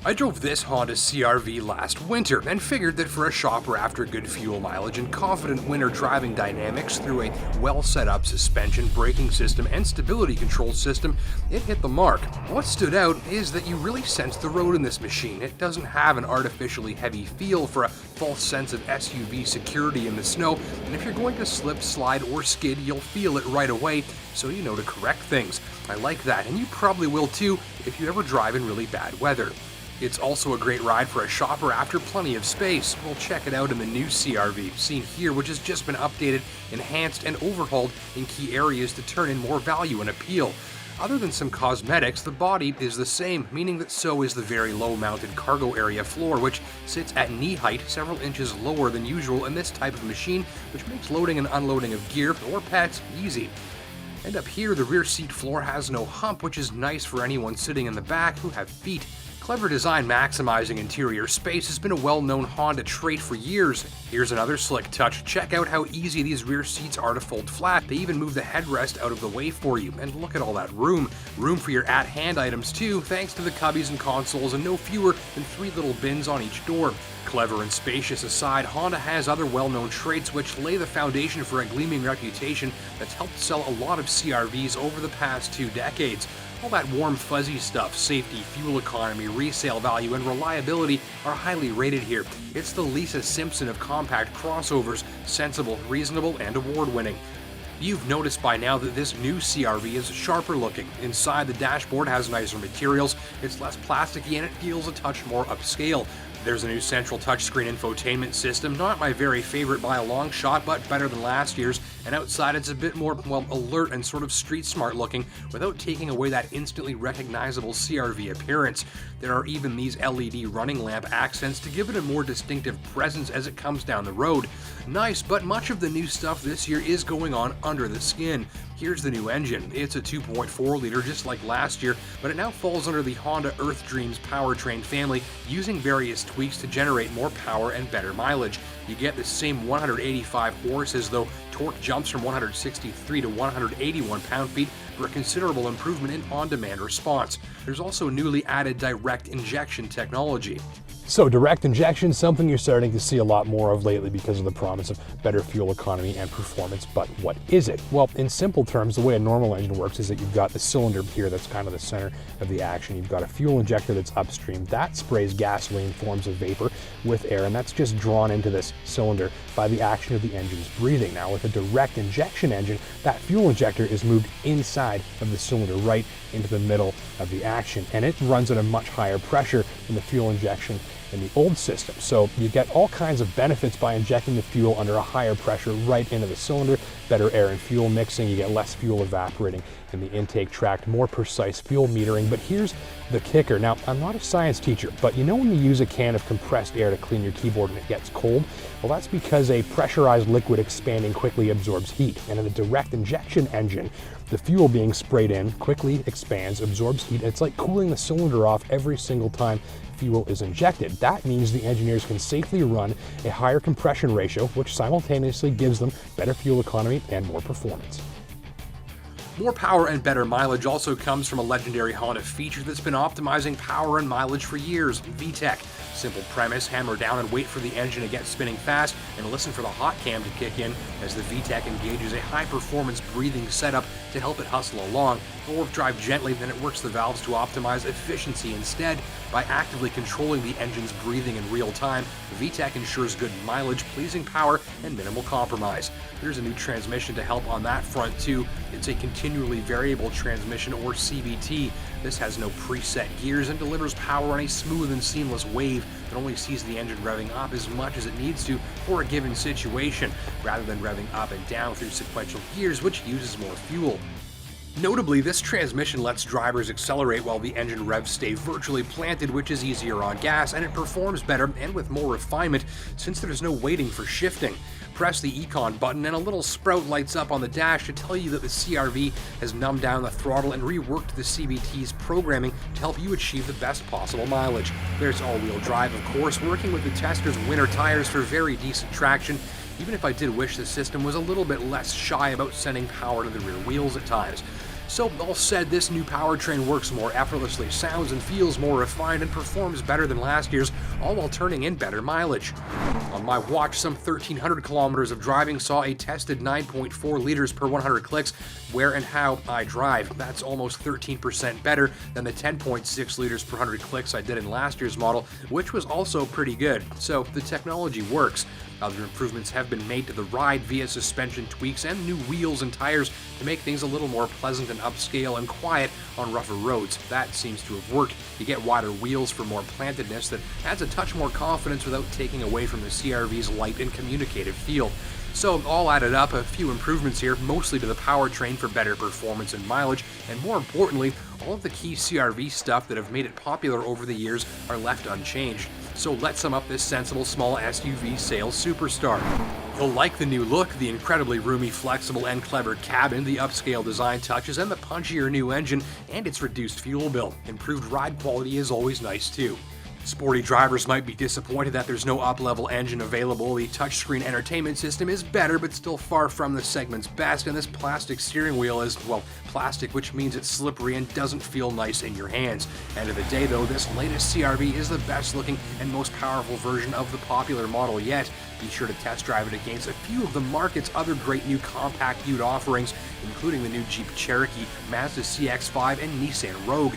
I drove this Honda CR-V last winter and figured that for a shopper after good fuel mileage and confident winter driving dynamics through a well set up suspension, braking system, and stability control system, it hit the mark. What stood out is that you really sense the road in this machine. It doesn't have an artificially heavy feel for a false sense of SUV security in the snow, and if you're going to slip, slide, or skid, you'll feel it right away, so you know to correct things. I like that, and you probably will too if you ever drive in really bad weather. It's also a great ride for a shopper after plenty of space. We'll check it out in the new CR-V, seen here, which has just been updated, enhanced, and overhauled in key areas to turn in more value and appeal. Other than some cosmetics, the body is the same, meaning that so is the very low-mounted cargo area floor, which sits at knee height, several inches lower than usual in this type of machine, which makes loading and unloading of gear or pets easy. And up here, the rear seat floor has no hump, which is nice for anyone sitting in the back who have feet. Clever design maximizing interior space has been a well-known Honda trait for years. Here's another slick touch. Check out how easy these rear seats are to fold flat. They even move the headrest out of the way for you. And look at all that room. Room for your at-hand items too, thanks to the cubbies and consoles and no fewer than 3 little bins on each door. Clever and spacious aside, Honda has other well-known traits which lay the foundation for a gleaming reputation that's helped sell a lot of CR-Vs over the past 2 decades. All that warm fuzzy stuff, safety, fuel economy, resale value, and reliability are highly rated here. It's the Lisa Simpson of compact crossovers, sensible, reasonable, and award-winning. You've noticed by now that this new CR-V is sharper looking. Inside, the dashboard has nicer materials, it's less plasticky, and it feels a touch more upscale. There's a new central touchscreen infotainment system, not my very favorite by a long shot, but better than last year's, and outside it's a bit more, alert and sort of street smart looking, without taking away that instantly recognizable CR-V appearance. There are even these LED running lamp accents to give it a more distinctive presence as it comes down the road. Nice, but much of the new stuff this year is going on under the skin. Here's the new engine. It's a 2.4 liter just like last year, but it now falls under the Honda Earth Dreams powertrain family, using various tweaks to generate more power and better mileage. You get the same 185 horses, though torque jumps from 163 to 181 pound-feet for a considerable improvement in on-demand response. There's also newly added direct injection technology. So direct injection, something you're starting to see a lot more of lately because of the promise of better fuel economy and performance. But what is it? Well, in simple terms, the way a normal engine works is that you've got the cylinder here that's kind of the center of the action. You've got a fuel injector that's upstream. That sprays gasoline, forms of vapor with air, and that's just drawn into this cylinder by the action of the engine's breathing. Now, with a direct injection engine, that fuel injector is moved inside of the cylinder, right into the middle of the action, and it runs at a much higher pressure than the fuel injection in the old system. So you get all kinds of benefits by injecting the fuel under a higher pressure right into the cylinder, better air and fuel mixing, you get less fuel evaporating in the intake tract, more precise fuel metering. But here's the kicker. Now, I'm not a science teacher, but you know when you use a can of compressed air to clean your keyboard and it gets cold? Well, that's because a pressurized liquid expanding quickly absorbs heat. And in a direct injection engine, the fuel being sprayed in quickly expands, absorbs heat, and it's like cooling the cylinder off every single time fuel is injected. That means the engineers can safely run a higher compression ratio, which simultaneously gives them better fuel economy and more performance. More power and better mileage also comes from a legendary Honda feature that's been optimizing power and mileage for years, VTEC. Simple premise, hammer down and wait for the engine to get spinning fast and listen for the hot cam to kick in as the VTEC engages a high-performance breathing setup to help it hustle along, or drive gently, then it works the valves to optimize efficiency instead. By actively controlling the engine's breathing in real time, VTEC ensures good mileage, pleasing power, and minimal compromise. There's a new transmission to help on that front too. It's a continually variable transmission, or CVT. This has no preset gears and delivers power on a smooth and seamless wave that only sees the engine revving up as much as it needs to for a given situation, rather than revving up and down through sequential gears, which uses more fuel. Notably, this transmission lets drivers accelerate while the engine revs stay virtually planted, which is easier on gas, and it performs better and with more refinement since there's no waiting for shifting. Press the Econ button and a little sprout lights up on the dash to tell you that the CR-V has numbed down the throttle and reworked the CVT's programming to help you achieve the best possible mileage. There's all-wheel drive, of course, working with the Tester's winter tires for very decent traction, even if I did wish the system was a little bit less shy about sending power to the rear wheels at times. So all said, this new powertrain works more effortlessly, sounds and feels more refined, and performs better than last year's, all while turning in better mileage. On my watch, some 1,300 kilometers of driving saw a tested 9.4 liters per 100 clicks where and how I drive. That's almost 13% better than the 10.6 liters per 100 clicks I did in last year's model, which was also pretty good. So the technology works. Other improvements have been made to the ride via suspension tweaks and new wheels and tires to make things a little more pleasant and upscale and quiet on rougher roads. That seems to have worked. You get wider wheels for more plantedness that adds a touch more confidence without taking away from the CR-V's light and communicative feel. So all added up, a few improvements here, mostly to the powertrain for better performance and mileage, and more importantly, all of the key CR-V stuff that have made it popular over the years are left unchanged. So let's sum up this sensible small SUV sales superstar. You'll like the new look, the incredibly roomy, flexible, and clever cabin, the upscale design touches, and the punchier new engine, and its reduced fuel bill. Improved ride quality is always nice too. Sporty drivers might be disappointed that there's no up-level engine available. The touchscreen entertainment system is better, but still far from the segment's best, and this plastic steering wheel is, well, plastic, which means it's slippery and doesn't feel nice in your hands. End of the day, though, this latest CR-V is the best-looking and most powerful version of the popular model yet. Be sure to test drive it against a few of the market's other great new compact Ute offerings, including the new Jeep Cherokee, Mazda CX-5, and Nissan Rogue.